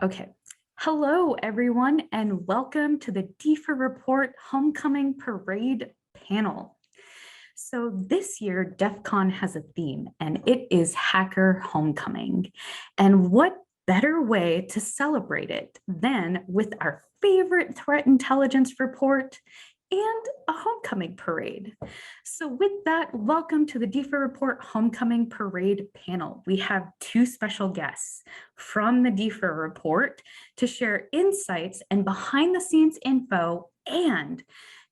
Okay. Hello, everyone, and welcome to the DFIR Report Homecoming Parade panel. So this year, DEF CON has a theme, and it is Hacker Homecoming. And what better way to celebrate it than with our favorite threat intelligence report and a homecoming parade. So with that, welcome to the DFIR Report Homecoming Parade panel. We have two special guests from the DFIR Report to share insights and behind the scenes info and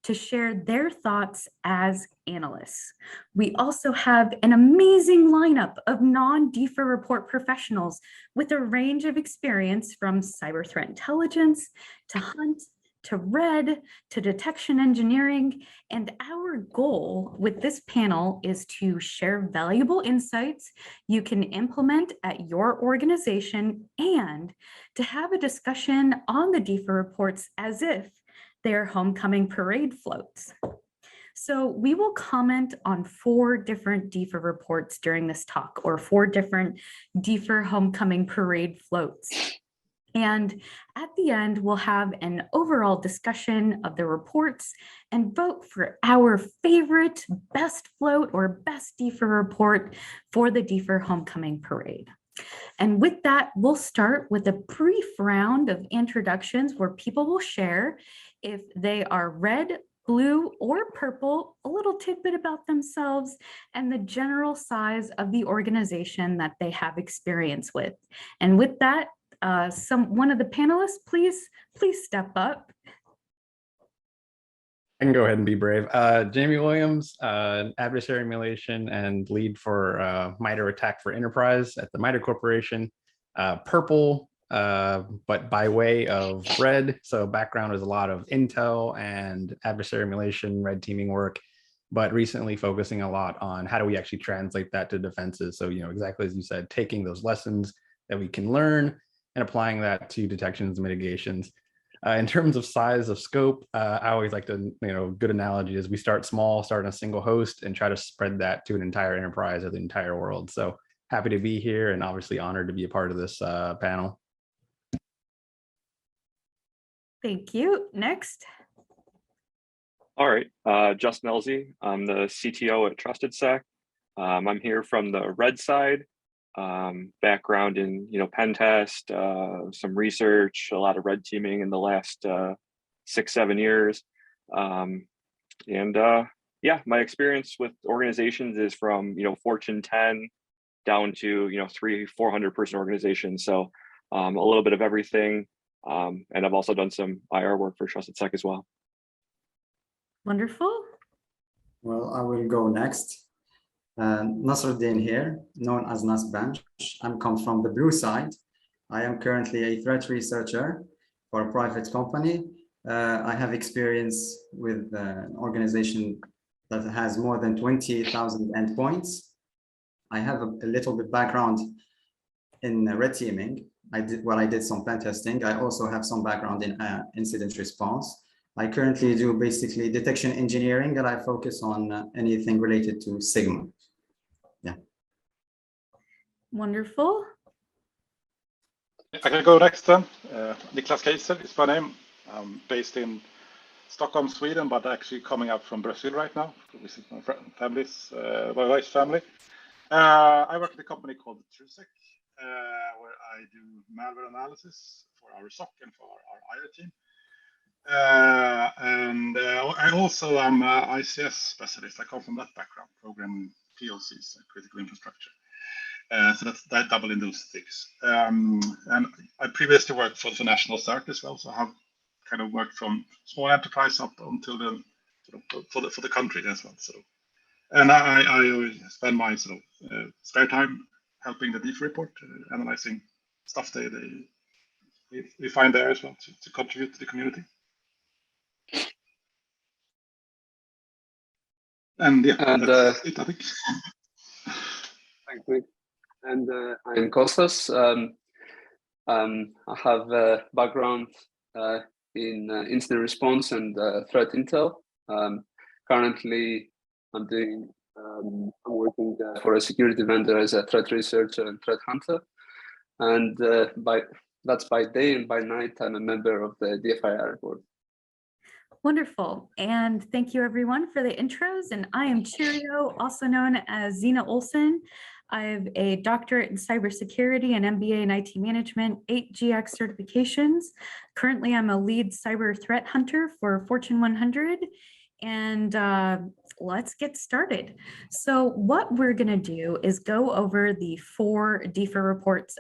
to share their thoughts as analysts. We also have an amazing lineup of non-DFIR Report professionals with a range of experience from cyber threat intelligence to hunt, to red, to detection engineering. And our goal with this panel is to share valuable insights you can implement at your organization and to have a discussion on the DFIR reports as if they're homecoming parade floats. So we will comment on 4 different DFIR reports during this talk, or 4 different DFIR homecoming parade floats. And at the end, we'll have an overall discussion of the reports and vote for our favorite best float or best DFIR report for the DFIR Homecoming Parade. And with that, we'll start with a brief round of introductions where people will share if they are red, blue, or purple, a little tidbit about themselves, and the general size of the organization that they have experience with. And with that, one of the panelists, please step up. I can go ahead and be brave. Jamie Williams, adversary emulation and lead for MITRE Attack for Enterprise at the MITRE Corporation. Purple, but by way of red. So background is a lot of intel and adversary emulation, red teaming work, but recently focusing a lot on how do we actually translate that to defenses. So, exactly as you said, taking those lessons that we can learn and applying that to detections and mitigations. In terms of size of scope, I always like to, good analogy is we start small, start in a single host and try to spread that to an entire enterprise or the entire world. So happy to be here and obviously honored to be a part of this panel. Thank you. Next. All right, Justin Elze. I'm the CTO at TrustedSec. I'm here from the red side. Background in pen test, some research, a lot of red teaming in the last 6-7 years, yeah, my experience with organizations is from Fortune 10 down to 300-400 person organizations. So a little bit of everything, and I've also done some IR work for TrustedSec as well. Wonderful. Well, I will go next. Nasreddine here, known as Nasbench. I'm come from the blue side. I am currently a threat researcher for a private company. I have experience with an organization that has more than 20,000 endpoints. I have a little bit background in red teaming. I did some pen testing. I also have some background in incident response. I currently do basically detection engineering, and I focus on anything related to Sigma. Yeah. Wonderful. I can go next then. Nicklas Keijser is my name. I'm based in Stockholm, Sweden, but actually coming up from Brazil right now to visit my my wife's family. I work at a company called TrueSec, where I do malware analysis for our SOC and for our IR team. I also am an ICS specialist. I come from that background, programming PLCs, critical infrastructure. So that's that double in those things. And I previously worked for the National CERT as well, so I have kind of worked from small enterprise up until the for the country as well. So, and I spend my spare time helping the DFIR report, analyzing stuff we find there as well to contribute to the community. And yeah, that's it, I think. Thanks, Nick. And I'm Kostas. I have a background in incident response and threat intel. Currently, I'm working for a security vendor as a threat researcher and threat hunter. And that's by day, and by night I'm a member of the DFIR board. Wonderful. And thank you everyone for the intros. And I am Cheerio, also known as Zena Olson. I have a doctorate in cybersecurity and MBA in IT management, 8 GX certifications. Currently, I'm a lead cyber threat hunter for Fortune 100. And let's get started. So what we're going to do is go over the 4 DFIR reports.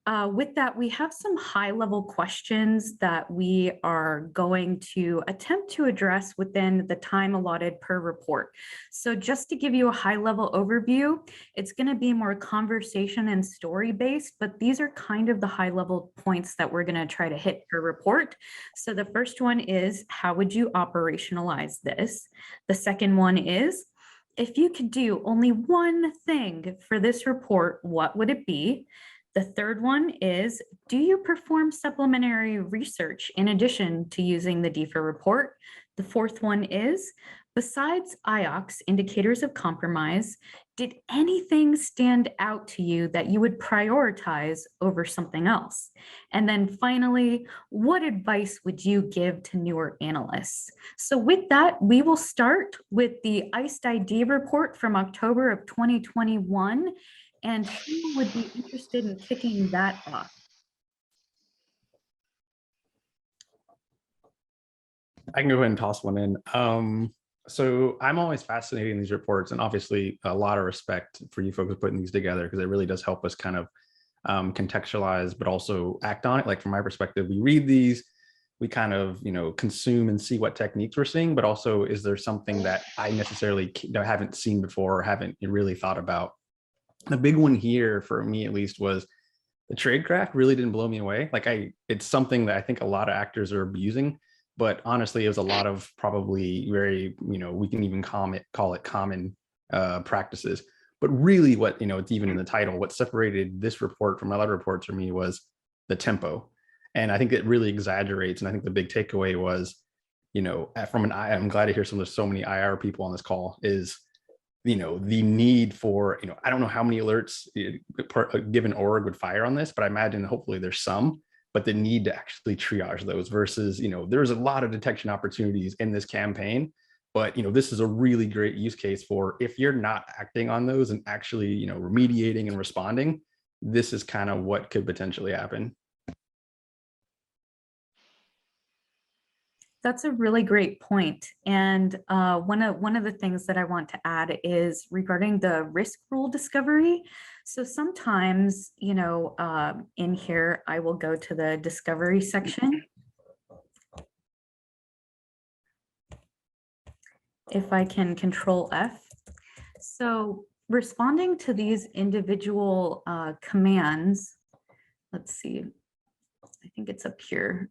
With that, we have some high-level questions that we are going to attempt to address within the time allotted per report. So just to give you a high-level overview, it's going to be more conversation and story-based, but these are kind of the high-level points that we're going to try to hit per report. So the first one is, how would you operationalize this? The second one is, if you could do only one thing for this report, what would it be? The third one is, do you perform supplementary research in addition to using the DFIR report? The fourth one is, besides IOCS, indicators of compromise, did anything stand out to you that you would prioritize over something else? And then finally, what advice would you give to newer analysts? So with that, we will start with the ICE ID report from October of 2021. And who would be interested in kicking that off? I can go ahead and toss one in. So I'm always fascinated in these reports, and obviously a lot of respect for you folks putting these together, because it really does help us kind of contextualize, but also act on it. Like from my perspective, we read these, we kind of, consume and see what techniques we're seeing, but also is there something that I necessarily haven't seen before or haven't really thought about? The big one here for me, at least, was the tradecraft really didn't blow me away. It's something that I think a lot of actors are abusing, but honestly, it was a lot of probably very, we can even call it common practices. But really what, it's even in the title, what separated this report from other reports for me was the tempo. And I think it really exaggerates. And I think the big takeaway was, I'm glad to hear there's so many IR people on this call, is the need for, I don't know how many alerts a given org would fire on this, but I imagine hopefully there's some, but the need to actually triage those versus, there's a lot of detection opportunities in this campaign, but, this is a really great use case for if you're not acting on those and actually, remediating and responding, this is kind of what could potentially happen. That's a really great point. And one of the things that I want to add is regarding the risk rule discovery. So sometimes, in here, I will go to the discovery section. If I can Control F. So responding to these individual commands, let's see, I think it's up here.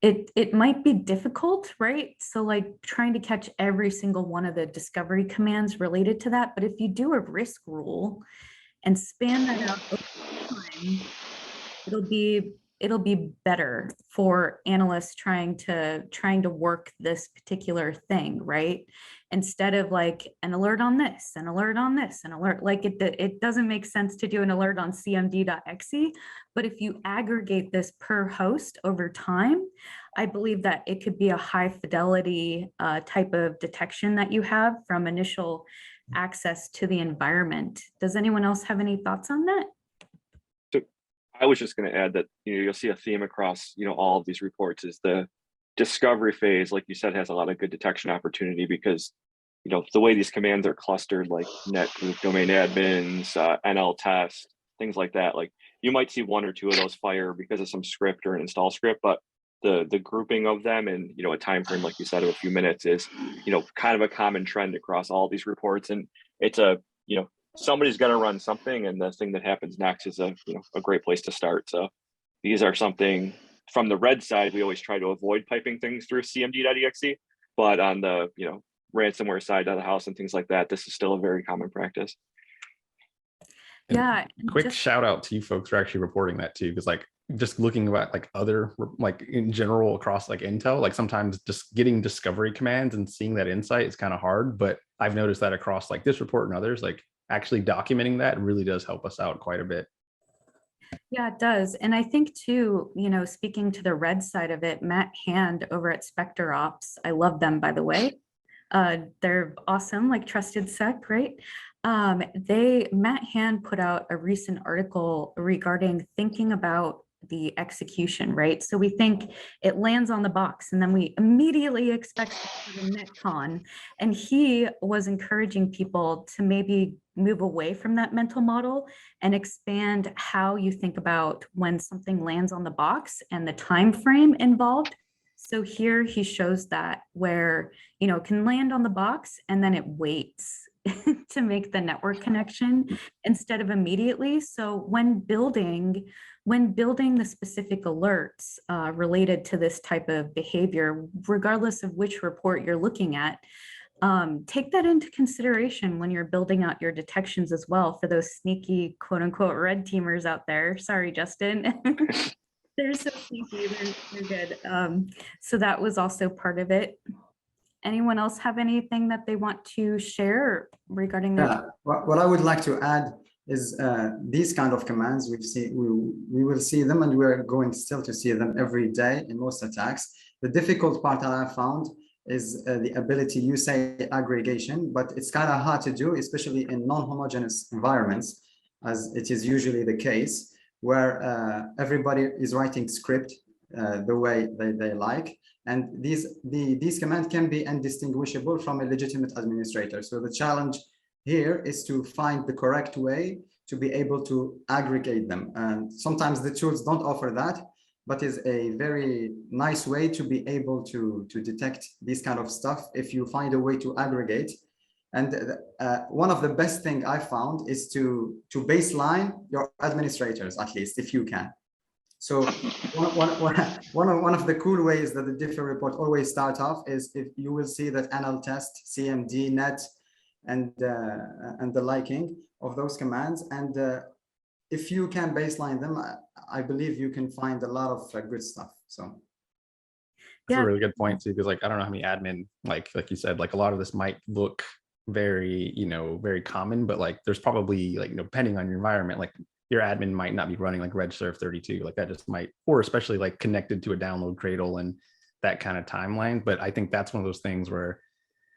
It might be difficult, right? So like trying to catch every single one of the discovery commands related to that. But if you do a risk rule and span that out over time, it'll be better for analysts trying to work this particular thing, right? Instead of like an alert on this, an alert on this, an alert, like it doesn't make sense to do an alert on cmd.exe, but if you aggregate this per host over time, I believe that it could be a high fidelity type of detection that you have from initial access to the environment. Does anyone else have any thoughts on that? I was just going to add that you'll see a theme across all of these reports is the discovery phase, like you said, has a lot of good detection opportunity because the way these commands are clustered, like net group domain admins, NL test, things like that. Like you might see 1 or 2 of those fire because of some script or an install script, but the grouping of them and a time frame, like you said, of a few minutes is kind of a common trend across all these reports, and it's a somebody's going to run something, and the thing that happens next is a great place to start. So these are something from the red side, we always try to avoid piping things through cmd.exe, but on the ransomware side of the house and things like that, this is still a very common practice. Yeah. Quick shout out to you folks for actually reporting that too, because just looking at other in general across Intel, sometimes just getting discovery commands and seeing that insight is kind of hard, but I've noticed that across this report and others, actually documenting that really does help us out quite a bit. Yeah, it does. And I think too, speaking to the red side of it, Matt Hand over at Spectre Ops, I love them, by the way. They're awesome, like trusted sec, right? Matt Hand put out a recent article regarding thinking about the execution, right? So we think it lands on the box and then we immediately expect the netcon. And he was encouraging people to maybe move away from that mental model and expand how you think about when something lands on the box and the time frame involved. So here he shows that where, it can land on the box and then it waits to make the network connection instead of immediately. So when building the specific alerts related to this type of behavior, regardless of which report you're looking at, take that into consideration when you're building out your detections as well for those sneaky quote unquote red teamers out there. Sorry, Justin. They're so sneaky, they're good. So that was also part of it. Anyone else have anything that they want to share regarding that? Yeah, what I would like to add is these kind of commands we will see them, and we're going still to see them every day in most attacks. The difficult part that I found is the ability, you say aggregation, but it's kind of hard to do, especially in non-homogeneous environments, as it is usually the case, where everybody is writing script the way they like. And these commands can be indistinguishable from a legitimate administrator. So the challenge here is to find the correct way to be able to aggregate them. And sometimes the tools don't offer that, but is a very nice way to be able to detect this kind of stuff if you find a way to aggregate. And one of the best thing I found is to baseline your administrators, at least if you can. So one of the cool ways that the DFIR report always starts off is if you will see that NL test, CMD, net, and the liking of those commands. And if you can baseline them, I believe you can find a lot of good stuff. So that's a really good point too, because like I don't know how many admin, like you said, like a lot of this might look very, very common, but like there's probably like, depending on your environment, like your admin might not be running like regsurf 32, like that just might, or especially like connected to a download cradle and that kind of timeline. But I think that's one of those things where,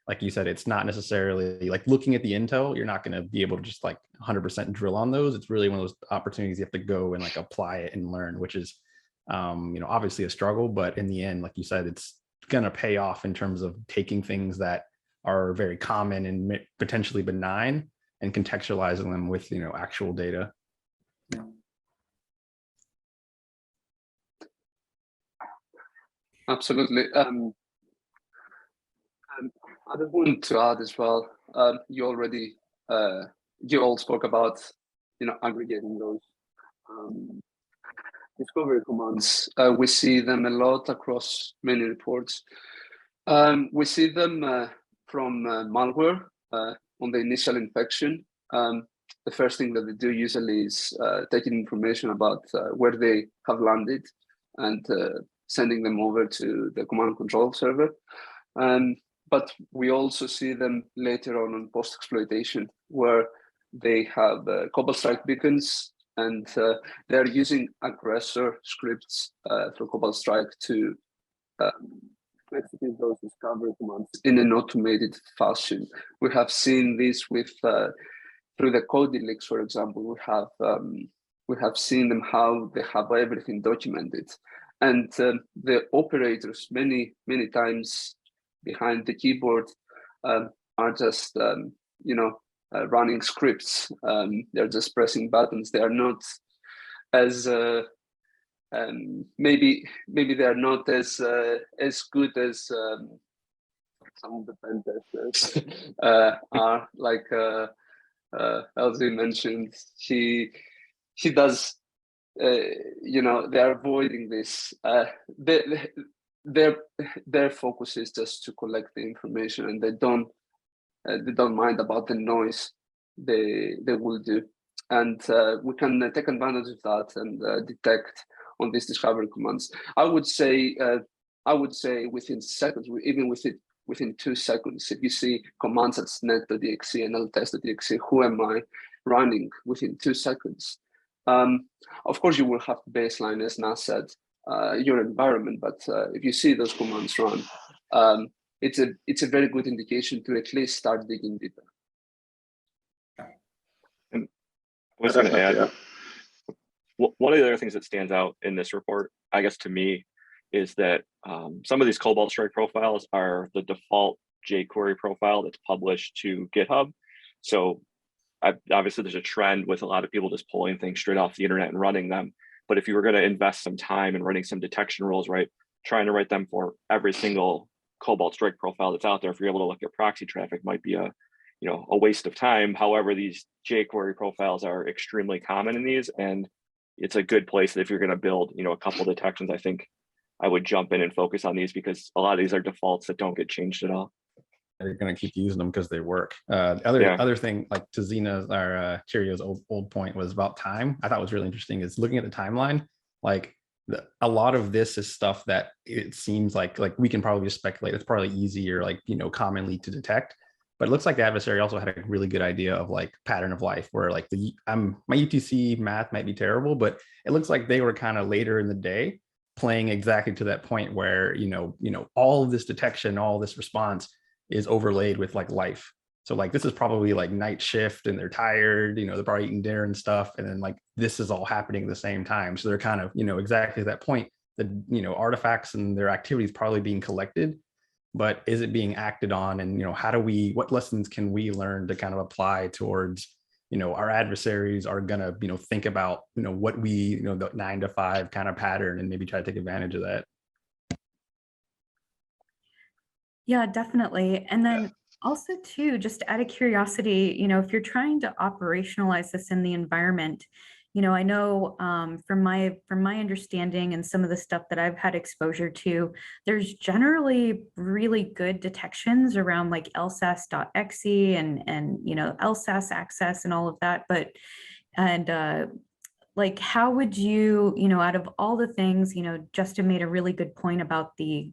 like you said, it's not necessarily like looking at the intel, you're not going to be able to just like 100% drill on those. It's really one of those opportunities you have to go and like apply it and learn, which is, obviously a struggle, but in the end, like you said, it's going to pay off in terms of taking things that are very common and potentially benign and contextualizing them with, actual data. Yeah. Absolutely. I just wanted to add as well. You all spoke about aggregating those discovery commands. We see them a lot across many reports. We see them from malware on the initial infection. The first thing that they do usually is taking information about where they have landed and sending them over to the command and control server. But we also see them later on post-exploitation, where they have Cobalt Strike beacons, and they're using aggressor scripts for Cobalt Strike to execute those discovery commands in an automated fashion. We have seen this with through the code leaks, for example. We have seen them how they have everything documented, and the operators many times behind the keyboard are just running scripts. They're just pressing buttons. They are not as maybe they are not as good as some of the pen testers are. Like Elze mentioned, she does. They're avoiding this. Their focus is just to collect the information, and they don't mind about the noise they will do. And we can take advantage of that and detect on these discovery commands. I would say within seconds, even within 2 seconds, if you see commands at net.exe and ltest.exe, who am I running within 2 seconds, Of course, you will have to baseline, as Nas said, your environment, but if you see those commands run, it's a very good indication to at least start digging deeper. And I was going to add, yeah. one of the other things that stands out in this report, I guess to me, is that some of these Cobalt Strike profiles are the default jQuery profile that's published to GitHub. So obviously there's a trend with a lot of people just pulling things straight off the internet and running them. But if you were going to invest some time in running some detection rules, right, trying to write them for every single Cobalt Strike profile that's out there, if you're able to look at proxy traffic, might be a waste of time. However, these jQuery profiles are extremely common in these, and it's a good place that if you're going to build, a couple detections, I think I would jump in and focus on these because a lot of these are defaults that don't get changed at all. They're going to keep using them because they work. Yeah. Other thing, like to Zena's or Cheerio's old point was about time. I thought was really interesting is looking at the timeline. Like a lot of this is stuff that it seems like we can probably just speculate. It's probably easier, commonly to detect. But it looks like the adversary also had a really good idea of like pattern of life, where like my UTC math might be terrible, but it looks like they were kind of later in the day playing exactly to that point where all of this detection, all this response is overlaid with like life. So like this is probably like night shift and they're tired, they're probably eating dinner and stuff, and then like this is all happening at the same time. So they're kind of exactly at that point that artifacts and their activities probably being collected, but is it being acted on? And what lessons can we learn to kind of apply towards our adversaries are gonna think about what we the 9 to 5 kind of pattern, and maybe try to take advantage of that. Yeah, definitely. And then also too, just out of curiosity, if you're trying to operationalize this in the environment, I know from my understanding and some of the stuff that I've had exposure to, there's generally really good detections around like lsas.exe and lsas access and all of that. But like, how would you, out of all the things, Justin made a really good point about the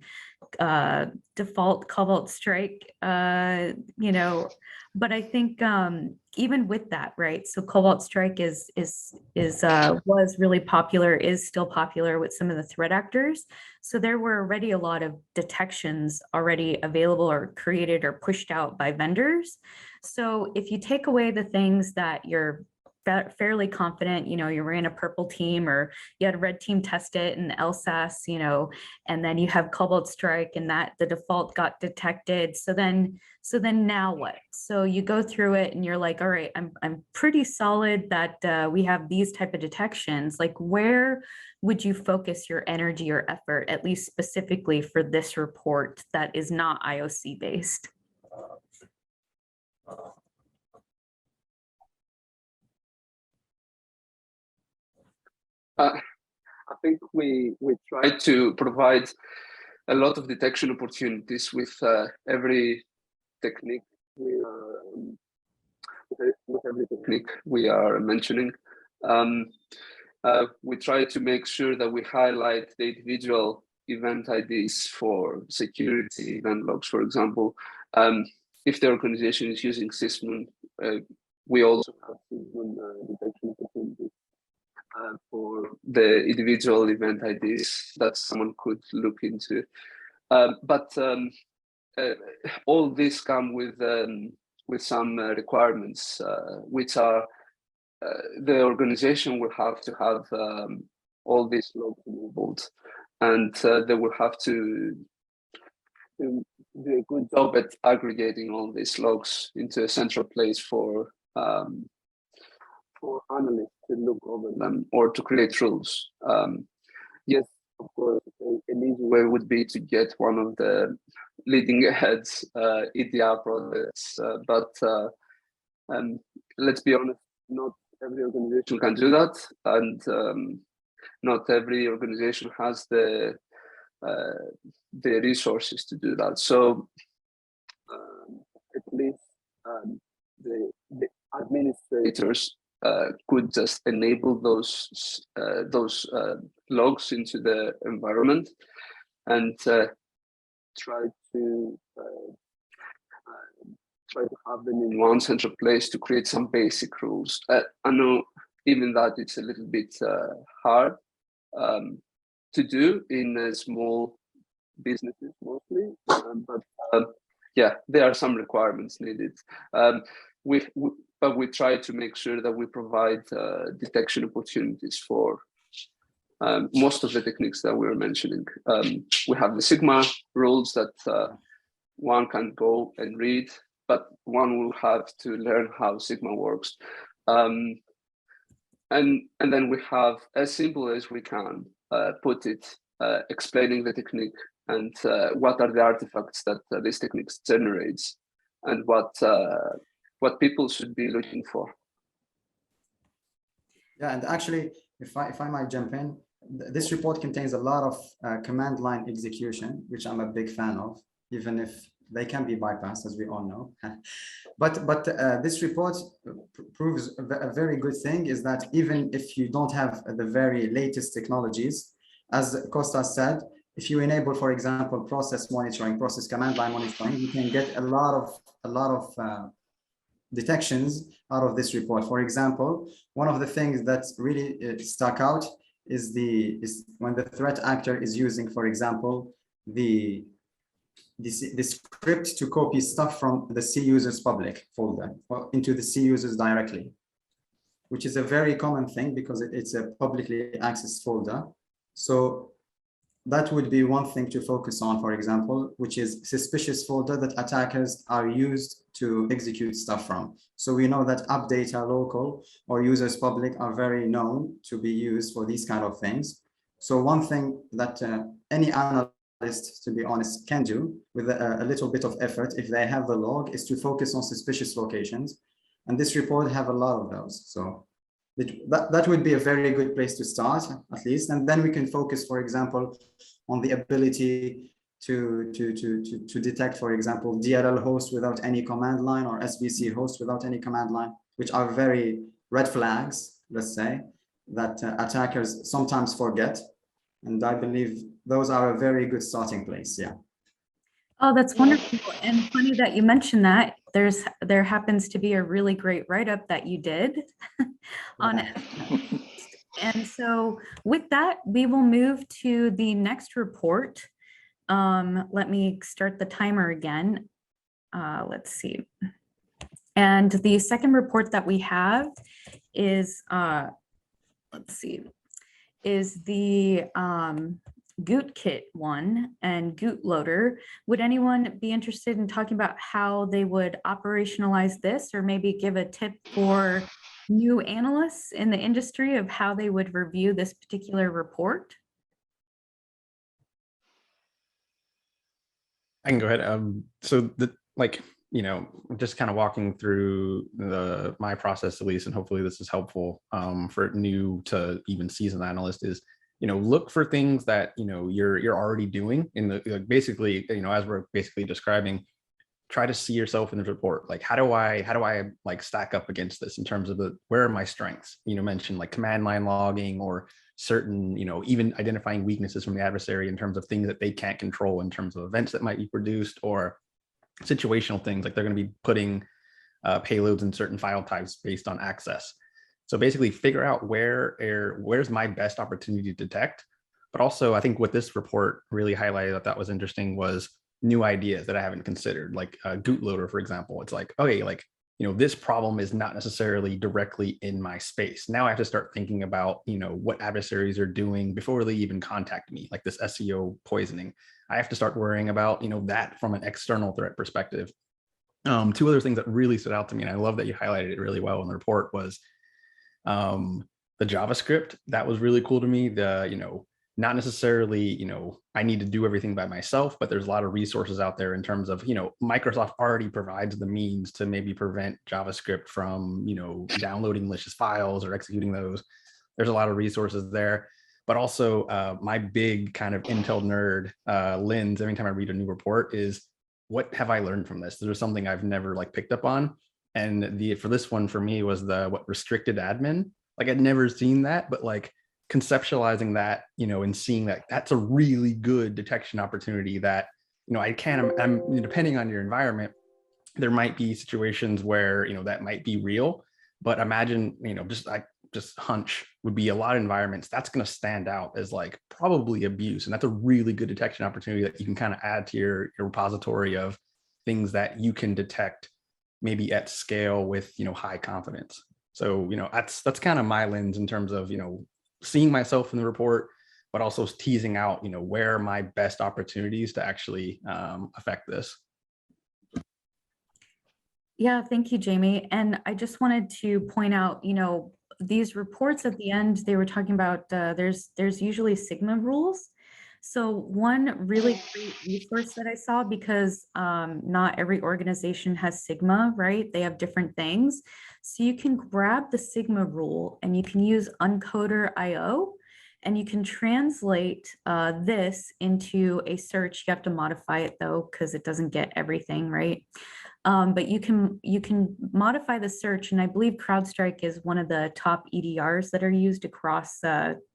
default Cobalt Strike, but I think even with that, right? So Cobalt Strike was really popular, is still popular with some of the threat actors. So there were already a lot of detections already available or created or pushed out by vendors. So if you take away the things that you're fairly confident, you ran a purple team or you had a red team test it and LSAS, and then you have Cobalt Strike and that the default got detected. So then now what? So you go through it and you're like, all right, I'm pretty solid that we have these type of detections. Like, where would you focus your energy or effort, at least specifically for this report that is not IOC based? I think we try to provide a lot of detection opportunities with every technique we are mentioning. We try to make sure that we highlight the individual event IDs for security event logs, for example. If the organization is using Sysmon, we also have Sysmon detection opportunities for the individual event IDs that someone could look into. But all this come with some requirements, which are the organization will have to have all these logs enabled, and they will have to do a good job at aggregating all these logs into a central place for analysts to look over them or to create rules. Yes, of course, an easy way would be to get one of the leading edge EDR products, but let's be honest, not every organization can do that, and not every organization has the resources to do that. So at least the administrators could just enable those logs into the environment and try to have them in one central place to create some basic rules. I know even that it's a little bit hard to do in small businesses mostly, but yeah, there are some requirements needed. But we try to make sure that we provide detection opportunities for most of the techniques that we were mentioning. We have the Sigma rules that one can go and read, but one will have to learn how Sigma works. And then we have, as simple as we can, put it, explaining the technique and what are the artifacts that this technique generates, and what people should be looking for. Yeah, and actually, if I might jump in, this report contains a lot of command line execution, which I'm a big fan of, even if they can be bypassed, as we all know. but this report proves a very good thing is that even if you don't have the very latest technologies, as Kostas said, if you enable, for example, process monitoring, process command line monitoring, you can get a lot of detections out of this report. For example, one of the things that really stuck out is when the threat actor is using, for example, the script to copy stuff from the C users public folder into the C users directly, which is a very common thing because it's a publicly accessed folder. So that would be one thing to focus on, for example, which is suspicious folder that attackers are used to execute stuff from. So we know that app data local or users public are very known to be used for these kind of things. So one thing that any analyst, to be honest, can do with a little bit of effort, if they have the log, is to focus on suspicious locations. And this report have a lot of those. So that would be a very good place to start, at least. And then we can focus, for example, on the ability to detect, for example, DLL host without any command line or SBC host without any command line, which are very red flags, let's say, that attackers sometimes forget. And I believe those are a very good starting place. Yeah. Oh, that's wonderful. And funny that you mentioned that. There happens to be a really great write-up that you did on it. And so with that, we will move to the next report. Let me start the timer again. Let's see. And the second report that we have is, let's see, is the GootKit one and GootLoader. Would anyone be interested in talking about how they would operationalize this, or maybe give a tip for new analysts in the industry of how they would review this particular report? I can go ahead. So just kind of walking through my process at least, and hopefully this is helpful for new to even seasoned analyst is, look for things that, you're already doing in the, basically, as we're basically describing, try to see yourself in the report. Like, how do I like stack up against this in terms of where are my strengths? Mention like command line logging or certain, even identifying weaknesses from the adversary in terms of things that they can't control in terms of events that might be produced, or situational things like they're going to be putting payloads in certain file types based on access. So basically figure out where's my best opportunity to detect. But also I think what this report really highlighted that was interesting was new ideas that I haven't considered, like GootLoader, for example. It's like, okay, like, this problem is not necessarily directly in my space. Now I have to start thinking about, what adversaries are doing before they even contact me, like this SEO poisoning. I have to start worrying about, that from an external threat perspective. Two other things that really stood out to me, and I love that you highlighted it really well in the report, was the JavaScript. That was really cool to me. Not necessarily, I need to do everything by myself, but there's a lot of resources out there in terms of, Microsoft already provides the means to maybe prevent JavaScript from, downloading malicious files or executing those. There's a lot of resources there. But also my big kind of Intel nerd lens, every time I read a new report, is what have I learned from this? There's something I've never like picked up on. And for this one, for me, was what restricted admin. Like, I'd never seen that, but like conceptualizing that, and seeing that that's a really good detection opportunity that, I'm depending on your environment, there might be situations where, that might be real, but imagine, just like just hunch would be a lot of environments that's going to stand out as like probably abuse. And that's a really good detection opportunity that you can kind of add to your repository of things that you can detect maybe at scale with, high confidence. So, that's kind of my lens in terms of, seeing myself in the report, but also teasing out, where are my best opportunities to actually affect this. Yeah, thank you, Jamie. And I just wanted to point out, these reports at the end, they were talking about there's usually Sigma rules. So one really great resource that I saw, because not every organization has Sigma, right? They have different things. So you can grab the Sigma rule and you can use Uncoder.io, and you can translate this into a search. You have to modify it though, because it doesn't get everything, right? But you can modify the search, and I believe CrowdStrike is one of the top EDRs that are used across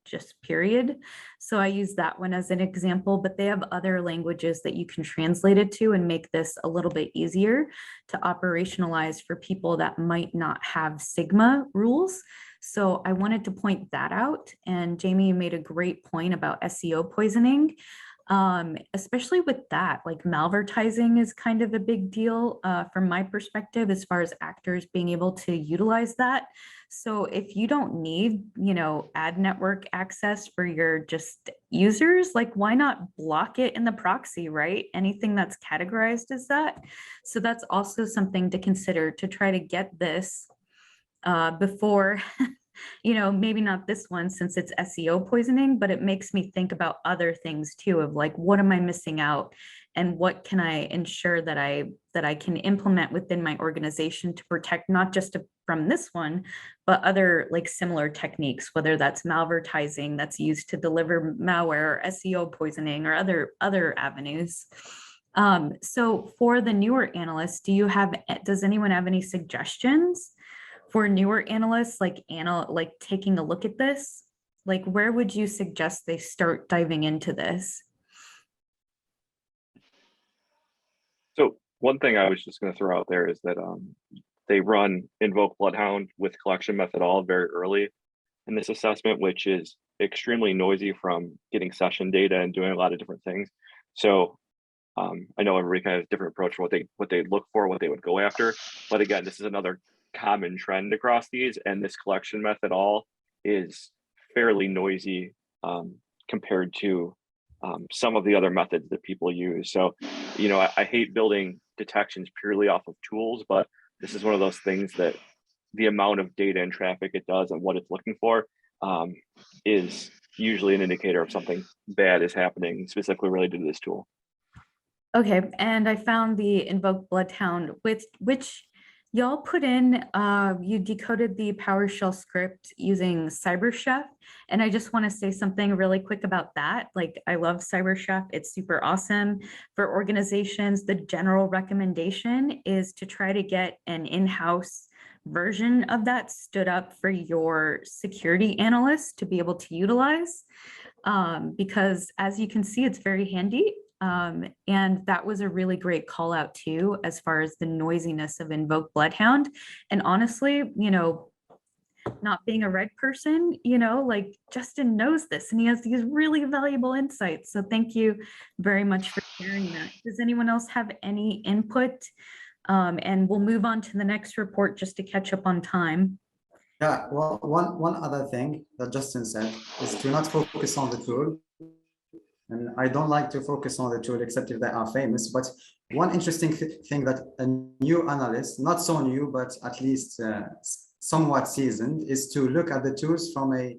just period. So I use that one as an example, but they have other languages that you can translate it to and make this a little bit easier to operationalize for people that might not have Sigma rules. So I wanted to point that out. And Jamie, you made a great point about SEO poisoning. Especially with that, like malvertising is kind of a big deal from my perspective, as far as actors being able to utilize that. So if you don't need, ad network access for your just users, like why not block it in the proxy, right? Anything that's categorized as that. So that's also something to consider, to try to get this before maybe not this one since it's SEO poisoning, but it makes me think about other things too, of like, what am I missing out, and what can I ensure that I can implement within my organization to protect not just from this one, but other like similar techniques, whether that's malvertising that's used to deliver malware, or SEO poisoning, or other avenues. So for the newer analysts, does anyone have any suggestions for newer analysts, like taking a look at this? Like, where would you suggest they start diving into this? So one thing I was just going to throw out there is that they run Invoke Bloodhound with collection method all very early in this assessment, which is extremely noisy from getting session data and doing a lot of different things. So I know everybody kind of has a different approach for what they look for, what they would go after. But again, this is another common trend across these, and this collection method all is fairly noisy compared to some of the other methods that people use. So, I hate building detections purely off of tools, but this is one of those things that the amount of data and traffic it does and what it's looking for is usually an indicator of something bad is happening, specifically related to this tool. Okay, and I found the Invoke Bloodhound, which y'all put in, you decoded the PowerShell script using CyberChef. And I just want to say something really quick about that. Like, I love CyberChef. It's super awesome. For organizations, the general recommendation is to try to get an in-house version of that stood up for your security analysts to be able to utilize. Because as you can see, it's very handy. And that was a really great call out too, as far as the noisiness of Invoke Bloodhound. And honestly, not being a red person, like Justin knows this and he has these really valuable insights. So thank you very much for sharing that. Does anyone else have any input? And we'll move on to the next report just to catch up on time. Yeah, well, one other thing that Justin said is to not focus on the tool. And I don't like to focus on the tool except if they are famous. But one interesting thing that a new analyst, not so new, but at least somewhat seasoned, is to look at the tools from a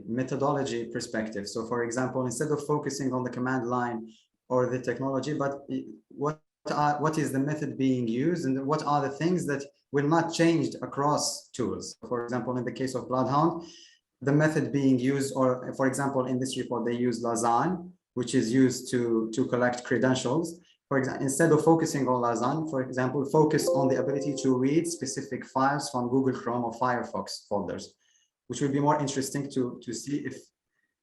methodology perspective. So for example, instead of focusing on the command line or the technology, but what is the method being used, and what are the things that will not change across tools? For example, in the case of Bloodhound, the method being used, or for example, in this report, they use Lasagne, which is used to collect credentials. For example, instead of focusing on Lasagne, for example, focus on the ability to read specific files from Google Chrome or Firefox folders, which would be more interesting to see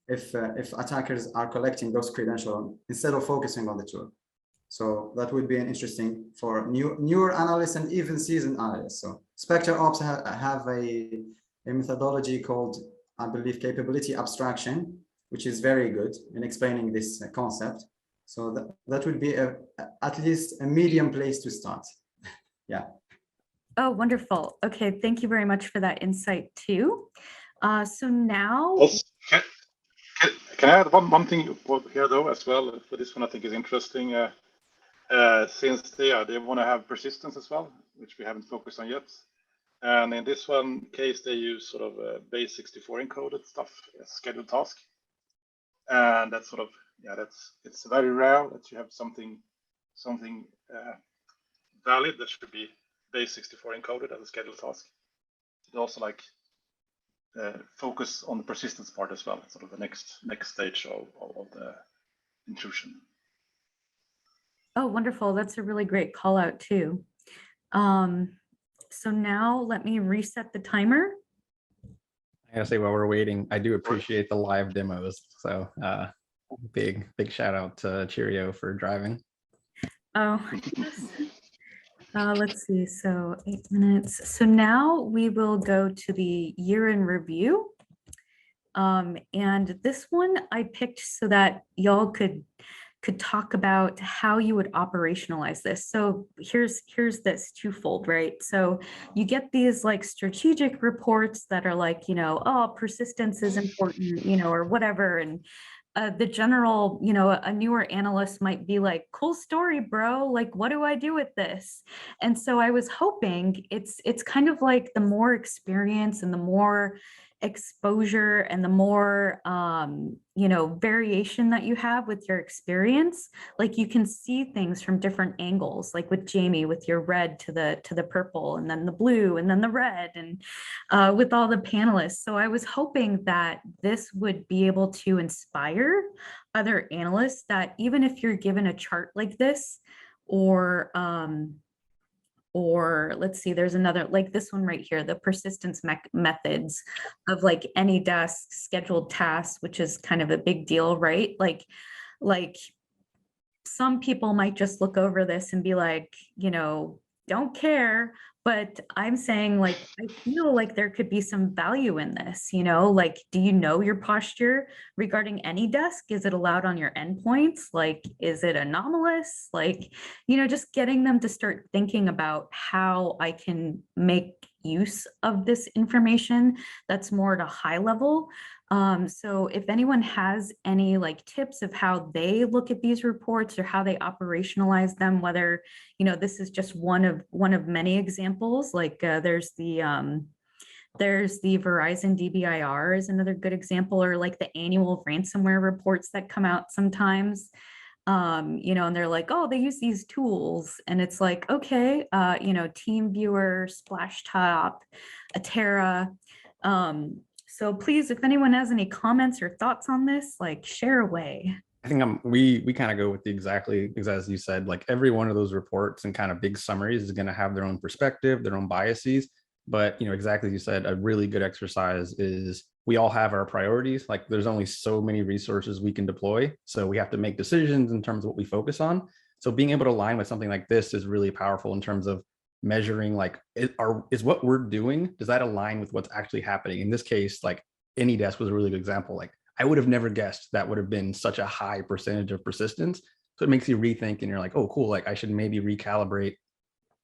if attackers are collecting those credentials instead of focusing on the tool. So that would be an interesting for newer analysts and even seasoned analysts. So Spectre Ops have a a methodology called, I believe, capability abstraction, which is very good in explaining this concept. So that would be at least a medium place to start. Yeah. Oh, wonderful. Okay, thank you very much for that insight too. So now, Also, can I add one thing here though as well? For this one, I think is interesting. Since they want to have persistence as well, which we haven't focused on yet. And in this one case, they use sort of base 64 encoded stuff as scheduled task. And that's sort of, it's very rare that you have something valid that should be base 64 encoded as a scheduled task. It also like focus on the persistence part as well, sort of the next stage of the intrusion. oh, wonderful. That's a really great call out too. So now let me reset the timer. I gotta say, while we're waiting, I do appreciate the live demos. So big shout out to Cheerio for driving. Oh, yes. Let's see, so 8 minutes. So now we will go to the year in review. And this one I picked so that y'all could talk about how you would operationalize this. So here's this twofold, right? So you get these like strategic reports that are like, oh, persistence is important, or whatever. And the general, a newer analyst might be like, cool story, bro. Like, what do I do with this? And so I was hoping it's kind of like the more experience and the more exposure and the more variation that you have with your experience, like you can see things from different angles, like with Jamie with your red to the purple and then the blue and then the red, and with all the panelists. So I was hoping that this would be able to inspire other analysts that even if you're given a chart like this, or let's see, there's another like this one right here, the persistence methods of like any desk scheduled tasks, which is kind of a big deal, right? Like some people might just look over this and be like, don't care. But I'm saying, like, I feel like there could be some value in this, like, do you know your posture regarding any desk? Is it allowed on your endpoints? Like, is it anomalous? Like, just getting them to start thinking about how I can make use of this information that's more at a high level. So if anyone has any like tips of how they look at these reports or how they operationalize them, whether, this is just one of many examples, like there's the Verizon DBIR is another good example, or like the annual ransomware reports that come out sometimes. And they're like, oh, they use these tools. And it's like, okay, TeamViewer, Splashtop, Atera. So please, if anyone has any comments or thoughts on this, like share away. I think we kind of go with exactly as you said, like every one of those reports and kind of big summaries is going to have their own perspective, their own biases. But, exactly as you said, a really good exercise is we all have our priorities. Like there's only so many resources we can deploy. So we have to make decisions in terms of what we focus on. So being able to align with something like this is really powerful in terms of measuring, like, is what we're doing, does that align with what's actually happening? In this case, like AnyDesk was a really good example. Like I would have never guessed that would have been such a high percentage of persistence. So it makes you rethink and you're like, oh, cool. Like I should maybe recalibrate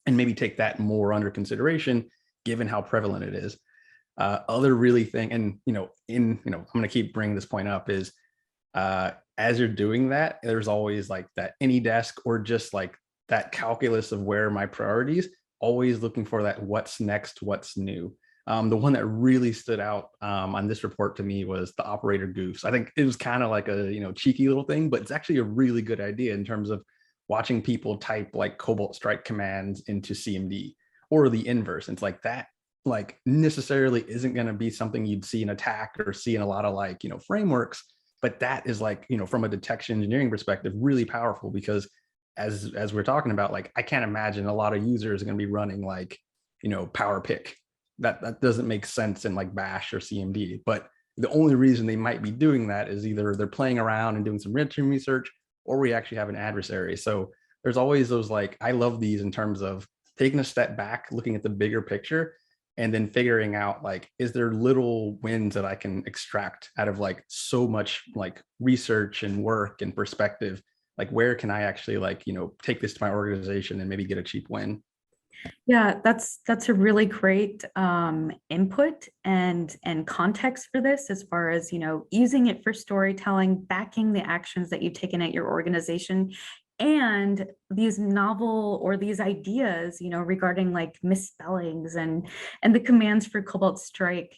and maybe take that more under consideration, given how prevalent it is. Other really thing, and I'm going to keep bringing this point up, is as you're doing that, there's always like that AnyDesk or just like that calculus of where my priorities, always looking for that what's next, what's new. The one that really stood out on this report to me was the operator goofs. I think it was kind of like a cheeky little thing, but it's actually a really good idea in terms of watching people type like Cobalt Strike commands into CMD, or the inverse. And it's like that like necessarily isn't going to be something you'd see in attack or see in a lot of like frameworks, but that is like from a detection engineering perspective really powerful, because as we're talking about, like I can't imagine a lot of users are going to be running like power pick. That doesn't make sense in like bash or CMD. But the only reason they might be doing that is either they're playing around and doing some red-team research, or we actually have an adversary. So there's always those, like, I love these in terms of taking a step back, looking at the bigger picture, and then figuring out like, is there little wins that I can extract out of like so much like research and work and perspective? Like, where can I actually like, take this to my organization and maybe get a cheap win? Yeah, that's a really great input and context for this, as far as using it for storytelling, backing the actions that you've taken at your organization, and these novel or these ideas regarding like misspellings and the commands for Cobalt Strike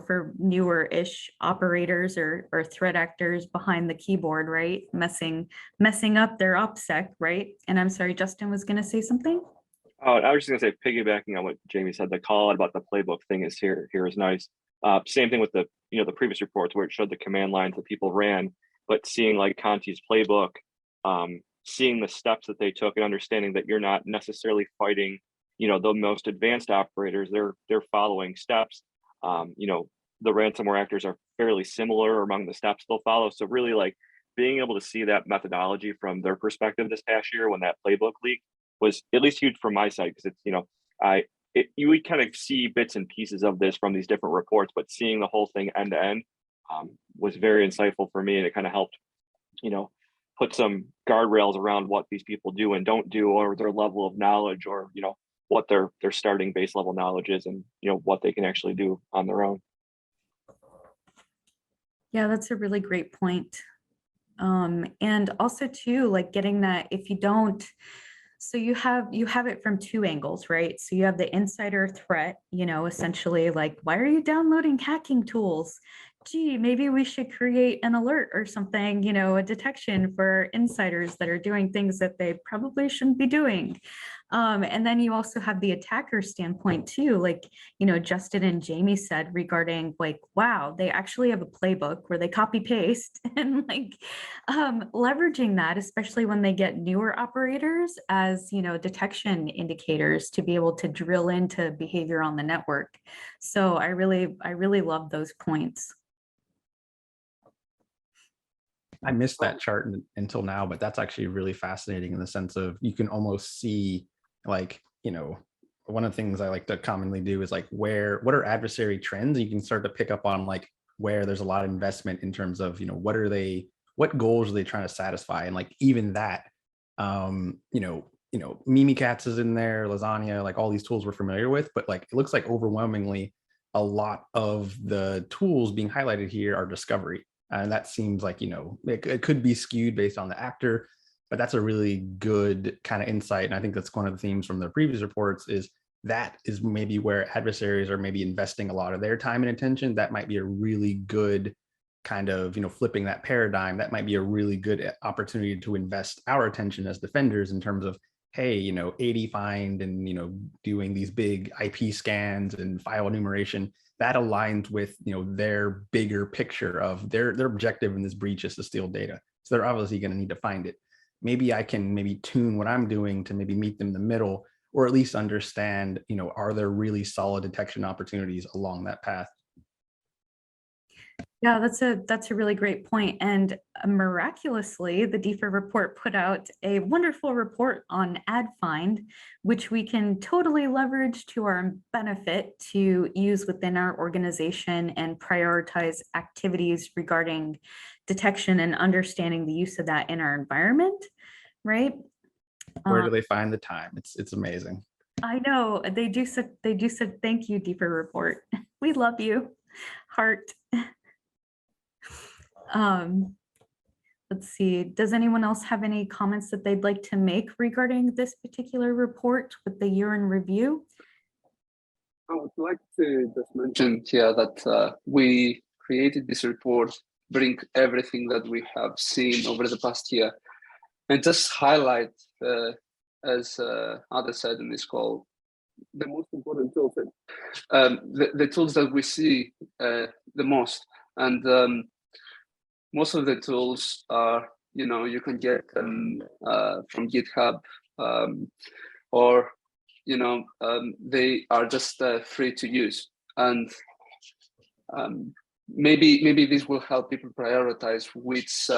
for newer-ish operators or threat actors behind the keyboard, right, messing up their OPSEC, right? And I'm sorry, Justin was going to say something. Oh, I was just gonna say, piggybacking on what Jamie said, the call out about the playbook thing is here is nice. Same thing with the the previous reports where it showed the command lines that people ran, but seeing like Conti's playbook, seeing the steps that they took and understanding that you're not necessarily fighting, the most advanced operators. They're following steps. The ransomware actors are fairly similar among the steps they'll follow. So really like being able to see that methodology from their perspective this past year when that playbook leaked was at least huge from my side, because it's you would kind of see bits and pieces of this from these different reports, but seeing the whole thing end to end was very insightful for me, and it kind of helped put some guardrails around what these people do and don't do, or their level of knowledge, or what their starting base level knowledge is, and what they can actually do on their own. Yeah, that's a really great point. And also too, like getting that, if you don't, so you have it from two angles, right? So you have the insider threat, essentially like, why are you downloading hacking tools? Gee, maybe we should create an alert or something, a detection for insiders that are doing things that they probably shouldn't be doing. And then you also have the attacker standpoint too, like, Justin and Jamie said regarding like, wow, they actually have a playbook where they copy paste and like leveraging that, especially when they get newer operators as, detection indicators to be able to drill into behavior on the network. So I really love those points. I missed that chart until now, but that's actually really fascinating in the sense of you can almost see like, one of the things I like to commonly do is like what are adversary trends? You can start to pick up on like where there's a lot of investment in terms of, what goals are they trying to satisfy? And like, even that, Mimikatz is in there, Lasagna, like all these tools we're familiar with, but like, it looks like overwhelmingly a lot of the tools being highlighted here are discovery. And that seems like, it could be skewed based on the actor, but that's a really good kind of insight. And I think that's one of the themes from the previous reports is that is maybe where adversaries are maybe investing a lot of their time and attention. That might be a really good kind of, flipping that paradigm. That might be a really good opportunity to invest our attention as defenders in terms of, hey, 80 find and, doing these big IP scans and file enumeration. That aligns with their bigger picture of their objective in this breach is to steal data. So they're obviously going to need to find it. Maybe I can tune what I'm doing to maybe meet them in the middle, or at least understand, are there really solid detection opportunities along that path? Yeah, that's a really great point. And miraculously, the DFIR report put out a wonderful report on AdFind, which we can totally leverage to our benefit to use within our organization and prioritize activities regarding detection and understanding the use of that in our environment, right? Where do they find the time? It's amazing. I know they do said thank you, DFIR report. We love you. Heart. Let's see, does anyone else have any comments that they'd like to make regarding this particular report with the year in review? I would like to just mention here that we created this report, bring everything that we have seen over the past year, and just highlight, as others said in this call, the most important tools, the tools that we see the most. And most of the tools are, you can get them from GitHub, or, they are just free to use. And maybe this will help people prioritize which